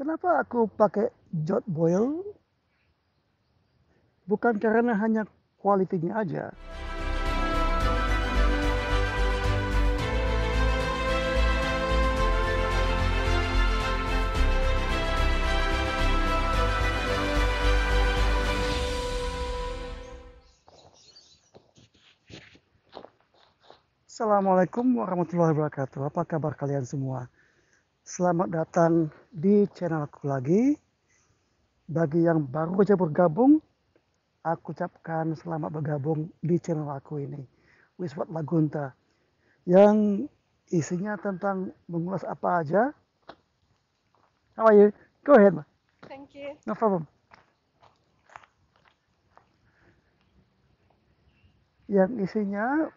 Kenapa aku pakai jot boil? Bukan karena hanya kualitinya aja. Assalamualaikum warahmatullahi wabarakatuh. Apa kabar kalian semua? Selamat datang di channel aku lagi. Bagi yang baru saja bergabung, aku ucapkan selamat bergabung di channel aku ini, Wiswat Lagunta, yang isinya tentang mengulas apa aja. How are you? Go ahead, ma. Thank you. No problem. Yang isinya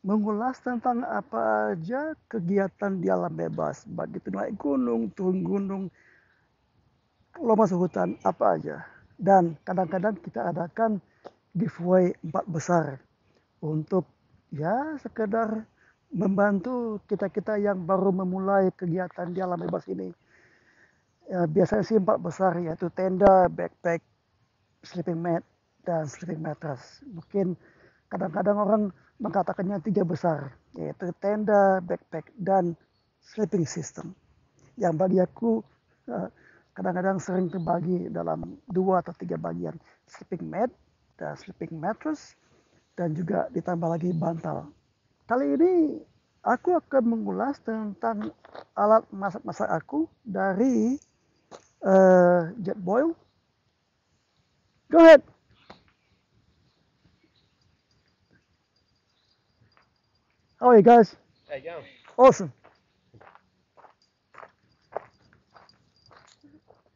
mengulas tentang apa aja kegiatan di alam bebas, baik itu naik gunung, turun gunung, kalau masuk hutan, apa aja. Dan kadang-kadang kita adakan giveaway 4 besar untuk ya sekedar membantu kita-kita yang baru memulai kegiatan di alam bebas ini. Ya, biasanya sih 4 besar, yaitu tenda, backpack, sleeping mat, dan sleeping mattress. Mungkin kadang-kadang orang mengatakannya 3 besar, yaitu tenda, backpack, dan sleeping system. Yang bagi aku kadang-kadang sering terbagi dalam 2 atau 3 bagian, sleeping mat dan sleeping mattress, dan juga ditambah lagi bantal. Kali ini aku akan mengulas tentang alat masak-masak aku dari Jetboil. Go ahead. How are you guys? There you go. Awesome.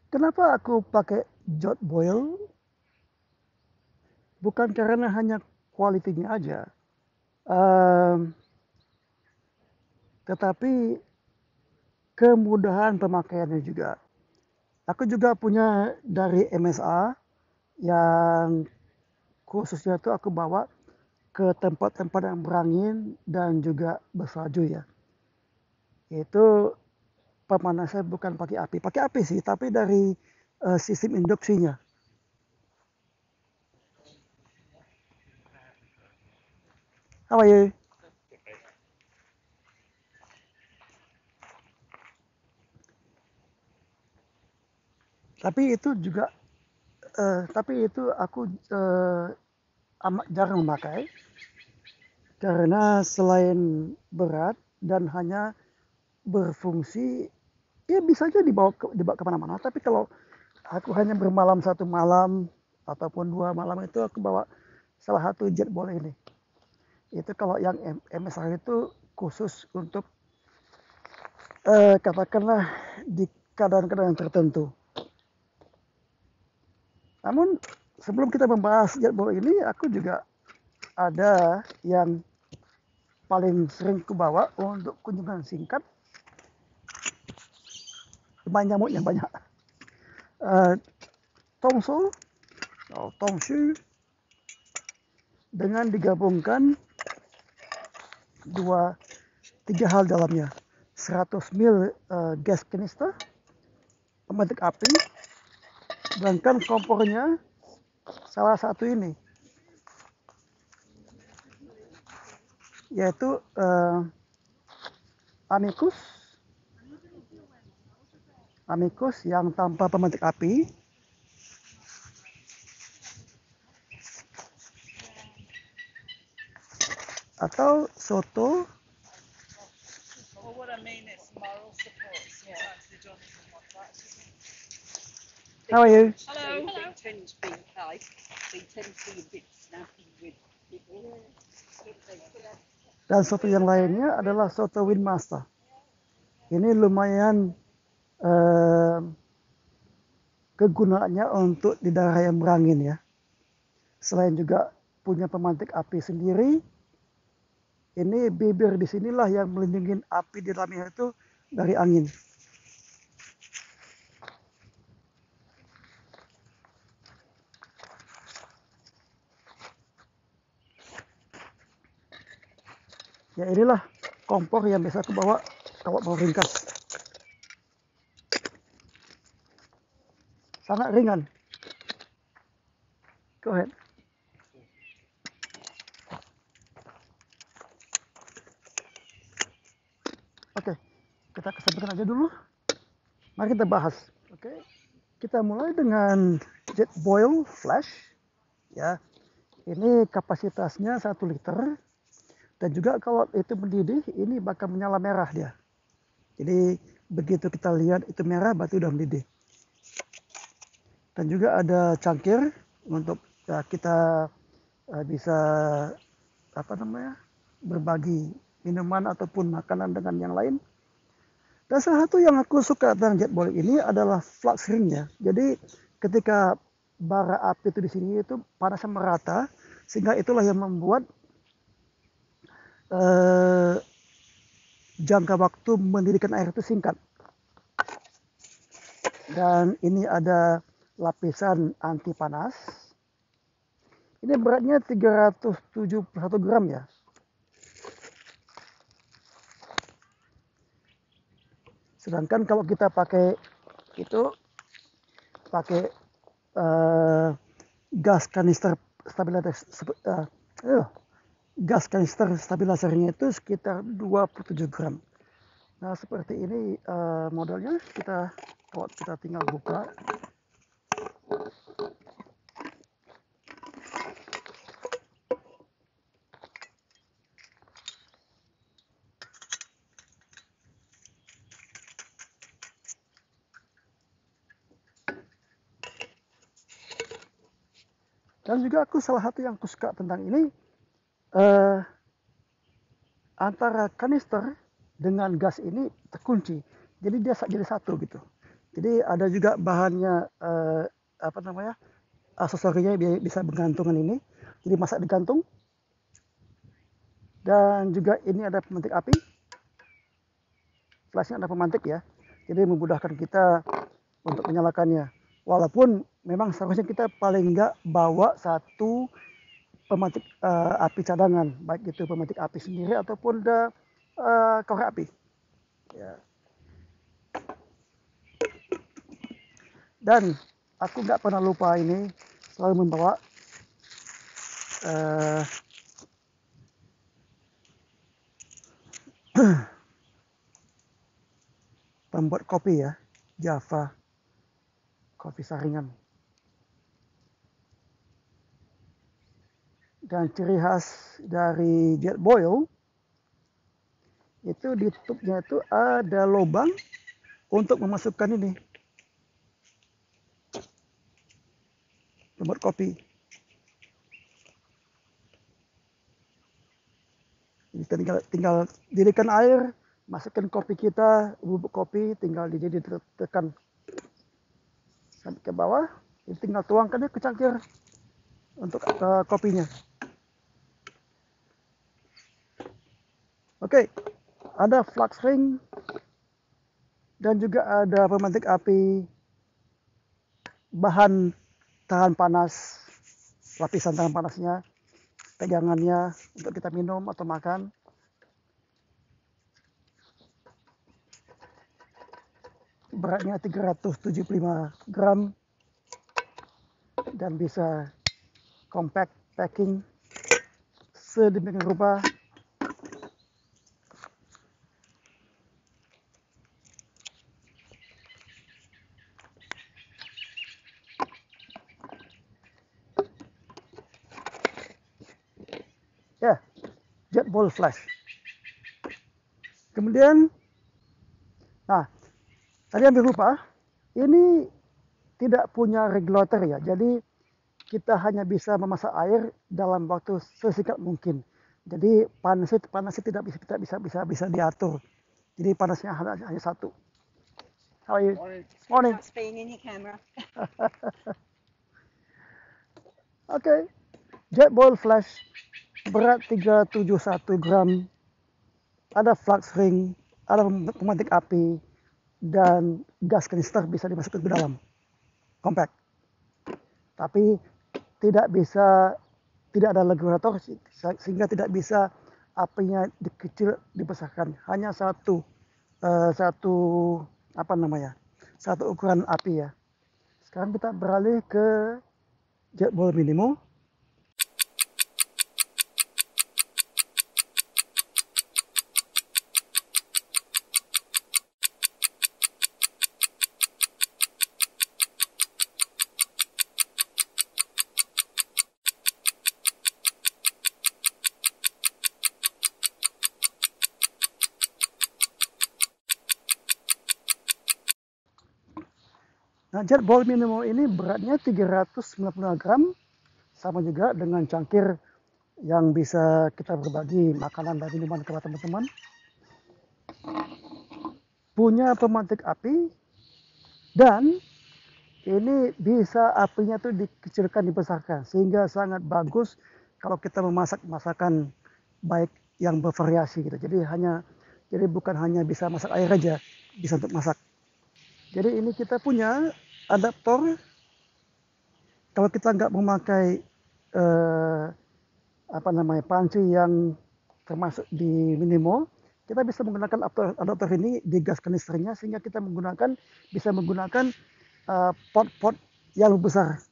Kenapa aku pakai Jetboil? Bukan karena hanya kualitinya aja, tetapi kemudahan pemakaiannya juga. Aku juga punya dari MSA yang khususnya itu aku bawa ke tempat-tempat yang berangin dan juga bersalju ya. Itu pemanasnya bukan pakai api sih, tapi dari sistem induksinya. How are you? Tapi itu juga, tapi itu aku amat jarang memakai karena selain berat dan hanya berfungsi, ya bisa aja dibawa kemana-mana. Tapi kalau aku hanya bermalam 1 malam ataupun 2 malam, itu aku bawa salah satu Jetboil ini. Itu kalau yang MSR itu khusus untuk katakanlah di keadaan-keadaan tertentu. Namun sebelum kita membahas Jetboil ini, aku juga ada yang paling sering kubawa untuk kunjungan singkat. Lumayan nyamuknya banyak. Tongsu atau tongshu dengan digabungkan 3 hal dalamnya. 100 ml gas kanister, pemantik api, sedangkan kompornya salah satu ini, yaitu Amicus yang tanpa pemantik api, atau Soto. Well, what I mean is moral support. So that's the Jonathan Moffat. How are you? Hello. They tend to be like, they tend to be a bit snappy with people. Dan soto yang lainnya adalah soto Windmaster. Ini lumayan kegunaannya untuk di daerah yang berangin ya. Selain juga punya pemantik api sendiri, ini bibir di sinilah yang melindungi api di dalamnya itu dari angin. Ya inilah kompor yang biasa aku bawa kalau mau ringkas. sangat ringan. Go ahead. Oke, kita kesampingkan aja dulu. Mari kita bahas. Oke, kita mulai dengan Jetboil Flash. Ya, ini kapasitasnya 1 liter. Dan juga kalau itu mendidih, ini bakal menyala merah dia. Jadi begitu kita lihat itu merah, berarti udah mendidih. Dan juga ada cangkir untuk kita bisa berbagi minuman ataupun makanan dengan yang lain. Dan salah satu yang aku suka tentang Jetboil ini adalah flux ringnya. Jadi ketika bara api itu di sini itu panasnya merata, sehingga itulah yang membuat jangka waktu mendidihkan air itu singkat. Dan ini ada lapisan anti panas. Ini beratnya 371 gram ya. Sedangkan kalau kita pakai gas kanister stabilizernya itu sekitar 27 gram. Nah seperti ini modelnya. Kita tinggal buka. Dan juga salah satu yang aku suka tentang ini, antara kanister dengan gas ini terkunci. Jadi dia jadi satu gitu. Jadi ada juga bahannya, aksesorinya bisa bergantungan ini. Jadi masak digantung. Dan juga ini ada pemantik api. Flashnya ada pemantik ya. Jadi memudahkan kita untuk menyalakannya. Walaupun memang seharusnya kita paling enggak bawa satu pemantik api cadangan, baik itu pemantik api sendiri ataupun korek api. Ya. Dan aku nggak pernah lupa ini, selalu membawa pembuat kopi ya, Java kopi saringan. Dan ciri khas dari Jetboil itu di tutupnya itu ada lubang untuk memasukkan ini pembuat kopi. Jadi tinggal didihkan air, masukkan kopi kita, bubuk kopi, tinggal ditekan sampai ke bawah, jadi tinggal tuangkannya ke cangkir untuk kopinya. Oke, ada flux ring dan juga ada pemantik api, bahan tahan panas, lapisan tahan panasnya, pegangannya untuk kita minum atau makan. Beratnya 375 gram dan bisa compact packing sedemikian rupa. Ya, Jetboil Flash. Kemudian, tadi hampir lupa, ini tidak punya regulator ya. Jadi kita hanya bisa memasak air dalam waktu sesingkat mungkin. Jadi panasnya tidak bisa diatur. Jadi panasnya hanya satu. How are you? Morning. That's being in your camera. Oke, Jetboil Flash berat 371 gram, ada flux ring, ada pemantik api, dan gas kanister bisa dimasukkan ke dalam, compact. Tapi tidak ada regulator sehingga tidak bisa apinya dikecil dibesarkan. Hanya satu ukuran api ya. Sekarang kita beralih ke jet boil minimo. Nah, jet boil minimo ini beratnya 390 gram, sama juga dengan cangkir yang bisa kita berbagi makanan dan minuman kepada teman-teman. Punya pemantik api, dan ini bisa apinya tuh dikecilkan, dibesarkan, sehingga sangat bagus kalau kita memasak masakan baik yang bervariasi gitu. Jadi bukan hanya bisa masak air aja, bisa untuk masak. Jadi ini kita punya adaptor. Kalau kita nggak memakai panci yang termasuk di minimo, kita bisa menggunakan adaptor ini di gas kanisternya, sehingga kita bisa menggunakan pot-pot yang lebih besar.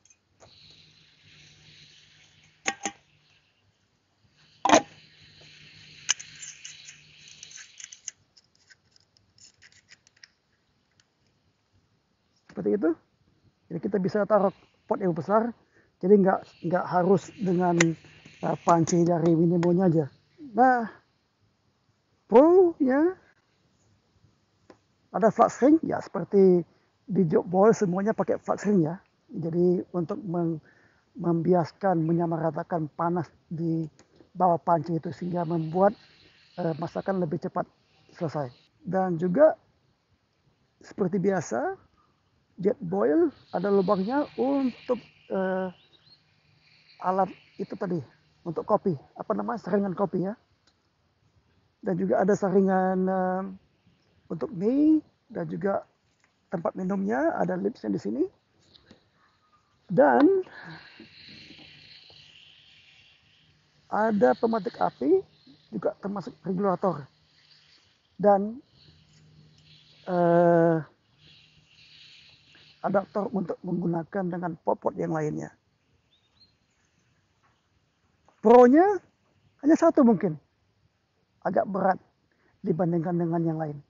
Seperti itu. Jadi kita bisa taruh pot yang besar, jadi nggak harus dengan panci dari minimonya aja. Nah, pro-nya ada flat screen ya, seperti di jet boil semuanya pakai flat screen ya. Jadi untuk membiaskan, menyamaratakan panas di bawah panci itu, sehingga membuat masakan lebih cepat selesai. Dan juga seperti biasa, jet boil ada lubangnya untuk alat itu tadi, untuk kopi, saringan kopi ya. Dan juga ada saringan untuk mie, dan juga tempat minumnya, ada lipsnya di sini. Dan ada pemantik api, juga termasuk regulator. Dan adaptor untuk menggunakan dengan pot-pot yang lainnya. Pro-nya hanya satu mungkin, agak berat dibandingkan dengan yang lain.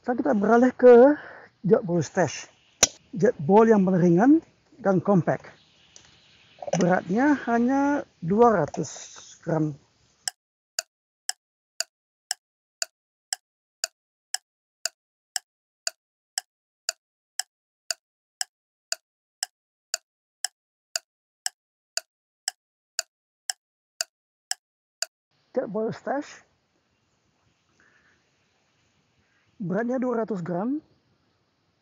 Sekarang kita beralih ke jet boil stash. Jet boil yang ringan dan compact. Beratnya hanya 200 gram. Jet boil stash beratnya 200 gram,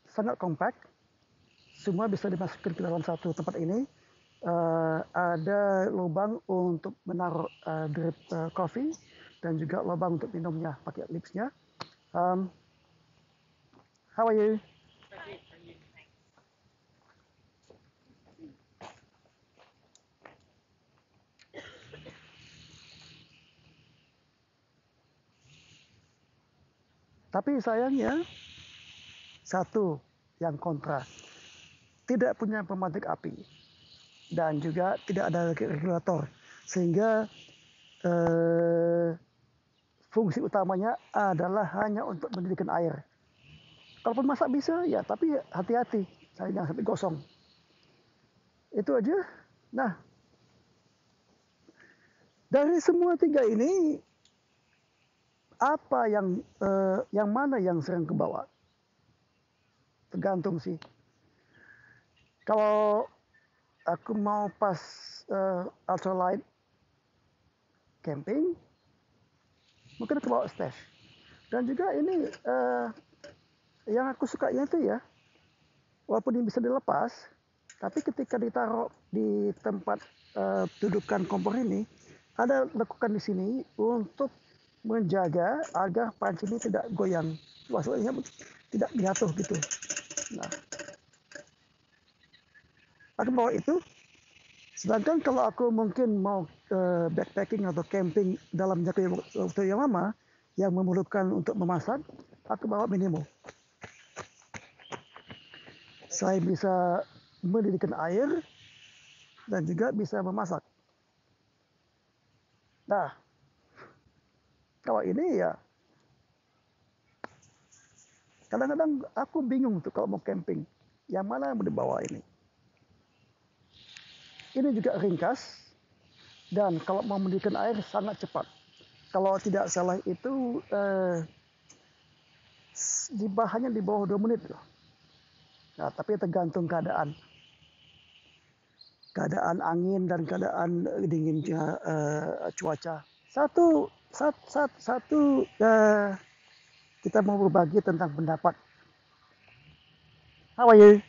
sangat compact. Semua bisa dimasukkan ke dalam satu tempat ini. Ada lubang untuk menaruh drip coffee, dan juga lubang untuk minumnya pakai lipsnya. How are you? Tapi sayangnya satu yang kontra, tidak punya pemantik api, dan juga tidak ada regulator, sehingga fungsi utamanya adalah hanya untuk mendidihkan air. Kalaupun masak bisa ya, tapi hati-hati, jangan sampai gosong. Itu aja. Nah, dari semua tiga ini, apa yang mana yang sering ke bawah? Tergantung sih. Kalau aku mau pas ultralight camping, mungkin ke bawah stash. Dan juga ini yang aku sukanya itu ya, walaupun ini bisa dilepas, tapi ketika ditaruh di tempat dudukan kompor ini, ada lakukan di sini untuk menjaga agar panci ini tidak goyang, maksudnya tidak jatuh gitu. Nah, aku bawa itu. Sedangkan kalau aku mungkin mau backpacking atau camping dalam jangka waktu yang lama, yang memerlukan untuk memasak, aku bawa minimo. Saya bisa mendidihkan air dan juga bisa memasak. Nah, kalau ini ya kadang-kadang aku bingung tuh kalau mau camping, yang mana yang mau dibawa ini. Ini juga ringkas dan kalau mau mendidihkan air sangat cepat. Kalau tidak salah itu hanya di bawah 2 menit loh. Nah, tapi tergantung keadaan angin dan keadaan dinginnya cuaca. Satu kita mau berbagi tentang pendapat. How are you?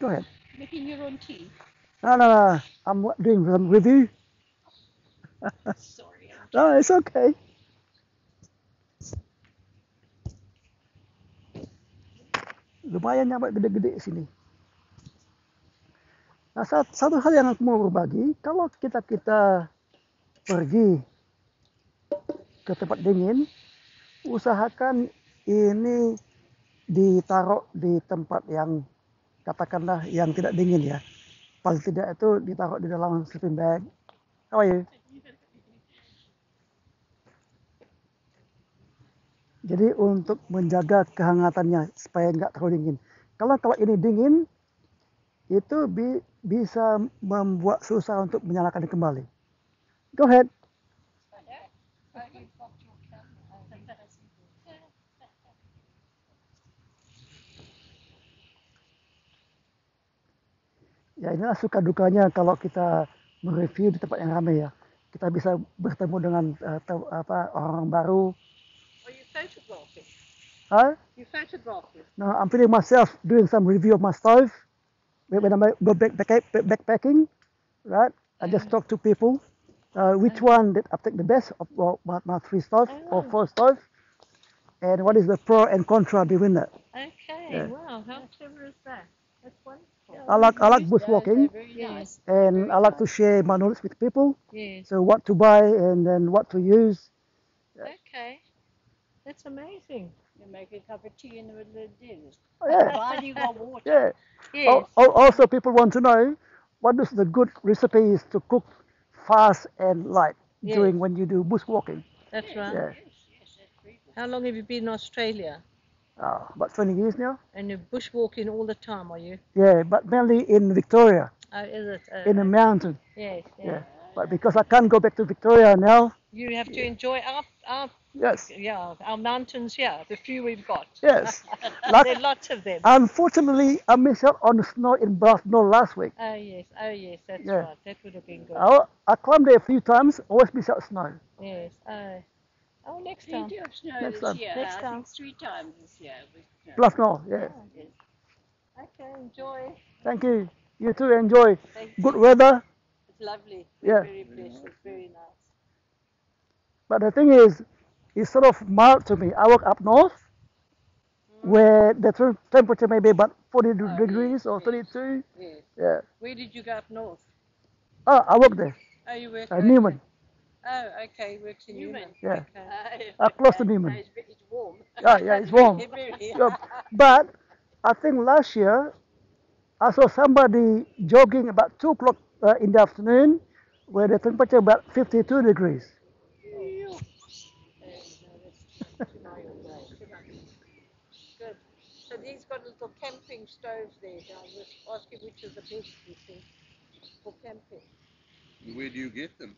Go ahead. Making your own tea. No. I'm doing some review. Sorry. No, it's okay. Lumayan nyampe gede-gede sini. Nah, satu hal yang aku mau berbagi, kalau kita pergi ke tempat dingin, usahakan ini ditaruh di tempat yang katakanlah yang tidak dingin ya. Paling tidak itu ditaruh di dalam sleeping bag. How are you? Jadi untuk menjaga kehangatannya supaya nggak terlalu dingin. Kalau ini dingin, itu bisa membuat susah untuk menyalakan kembali. Go ahead. Ya inilah suka dukanya kalau kita mereview di tempat yang ramai ya. Kita bisa bertemu dengan orang baru. Are you photographing? Huh? You photographing? No, I'm feeling myself doing some review of my stove. When I go backpacking, right? I just talk to people. Which one that I think the best of my 3 stove or 4 stove, and what is the pro and contra between that. Okay, Yeah. wow, how clever is that? That's wonderful. I like bushwalking, Very nice. and I like to share my knowledge with people. Yes. So what to buy and then what to use. Okay. That's amazing. You make a cup of tea in the middle of the day. Oh, yeah, While you got water. yeah. Yes. Also, people want to know what is the good recipes to cook fast and light Yes. during when you do bushwalking. That's right. Yeah, Yes, that's very good. How long have you been in Australia? about 20 years now. And you're bushwalking all the time, are you? Yeah, but mainly in Victoria, Oh, is it? in the mountain. Yes, yes. Yeah, but because I can't go back to Victoria now. You have to enjoy our Yes, our mountains here, the few we've got. yes. There Like, are lots of them. unfortunately, I missed out on the snow in Brathmore last week. Oh yes, that's Yeah. right. That would have been good. I climbed there a few times, always miss out snow. Yes. Oh, next time. Plenty of snow Next this time. year. Next I time. think 3 times this year. With snow. Brathmore, yeah. Yes. Okay, enjoy. Thank you. You too enjoy Thank good you. weather. It's lovely. Yeah. We're very blessed. It's very nice. But the thing is, it's sort of mild to me. I work up north, where the temperature may be about 40 Oh, degrees yes, or yes. 32. Yes. Yeah. Where did you go up north? Oh, I work there. Oh, you work Newman. Oh, okay. He works in Newman. Yeah. Okay. Close to Newman. It's warm. Yeah, it's warm. Very. Yeah, but I think last year I saw somebody jogging about 2 o'clock in the afternoon, where the temperature about 52 degrees. Good. So these got little camping stoves there. I was asking which is the best, you think, for camping. Where do you get them?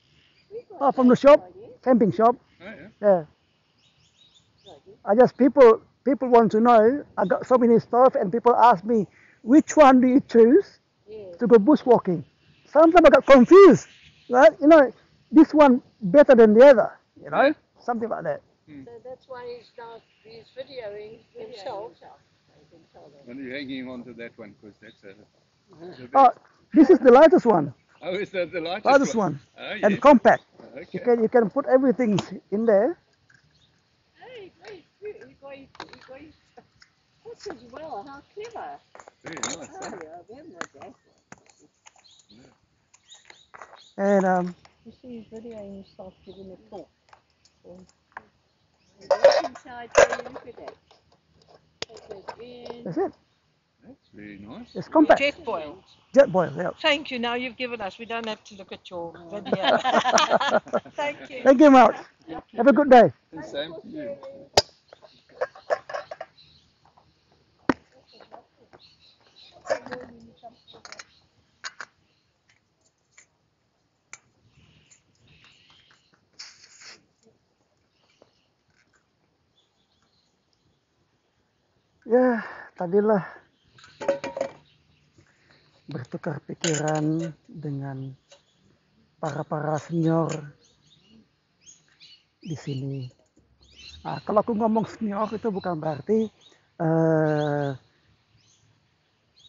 Oh, from the shop, camping shop. Oh, yeah. Yeah. I just people want to know. I got so many stuff, and people ask me, which one do you choose Yes. to go bushwalking? Sometimes I got confused, right? You know, this one better than the other. You know, something like that. So that's why he's videoing himself. And you're hanging on to that one because that's the best. Oh, This is the lightest one. Oh, is that the lightest Lightest one? one. Oh, And yes. compact. Okay. You can put everything in there. Hey, you guys, this as well. How clever. Very nice. Oh, Huh? yeah, I remember that. And You see he's videoing himself giving a talk. Look inside there, look at that. Put that in. that's it. That's very nice. It's compact. Jet boil. Jet boil, yeah. Thank you. Now you've given us. We don't have to look at your video. Thank you. Thank you, Mark. Have a good day. And same to you. Ya, tadilah bertukar pikiran dengan para senior di sini. Nah, kalau aku ngomong senior itu bukan berarti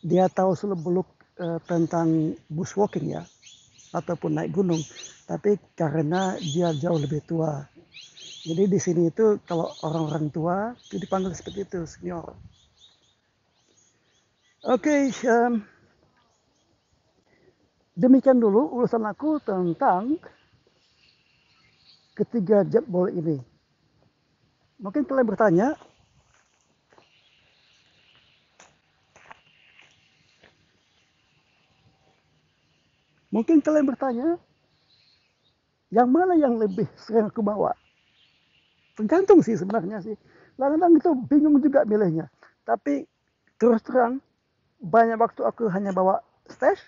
dia tahu seluk-beluk tentang bushwalking ya, ataupun naik gunung, tapi karena dia jauh lebih tua. Jadi di sini itu kalau orang-orang tua itu dipanggil seperti itu, senior. Oke, demikian dulu urusan aku tentang ketiga jadwal ini. Mungkin kalian bertanya, yang mana yang lebih sering aku bawa? Tergantung sih sebenarnya sih. Kadang-kadang itu bingung juga milihnya. Tapi terus terang, banyak waktu aku hanya bawa stash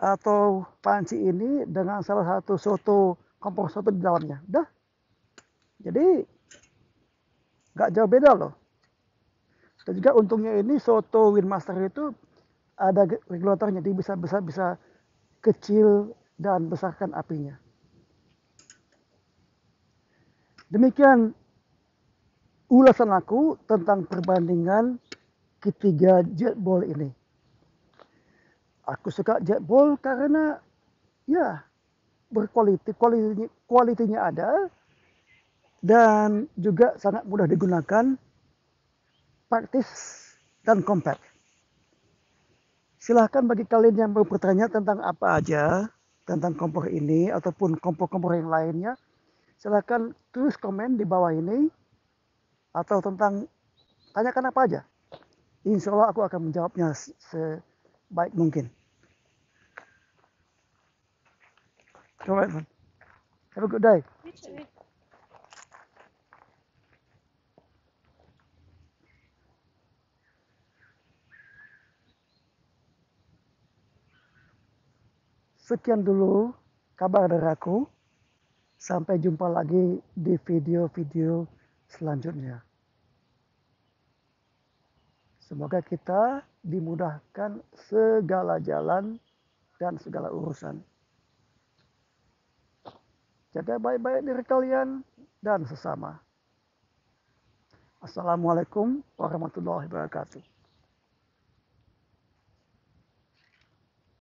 atau panci ini dengan salah satu kompor soto di dalamnya. Udah. Jadi nggak jauh beda loh. Dan juga untungnya ini soto Windmaster itu ada regulatornya, jadi bisa kecil dan besarkan apinya. Demikian ulasan aku tentang perbandingan ketiga jetball ini. Aku suka jetball karena ya kualitinya ada dan juga sangat mudah digunakan, praktis dan compact. Silahkan bagi kalian yang mau bertanya tentang apa aja tentang kompor ini ataupun kompor-kompor yang lainnya, silahkan tulis komen di bawah ini atau tanyakan apa aja. Insya Allah aku akan menjawabnya sebaik mungkin. Alright, man. Have a good day. Sekian dulu kabar dari aku. Sampai jumpa lagi di video-video selanjutnya. Semoga kita dimudahkan segala jalan dan segala urusan. Jaga baik-baik diri kalian dan sesama. Assalamualaikum warahmatullahi wabarakatuh.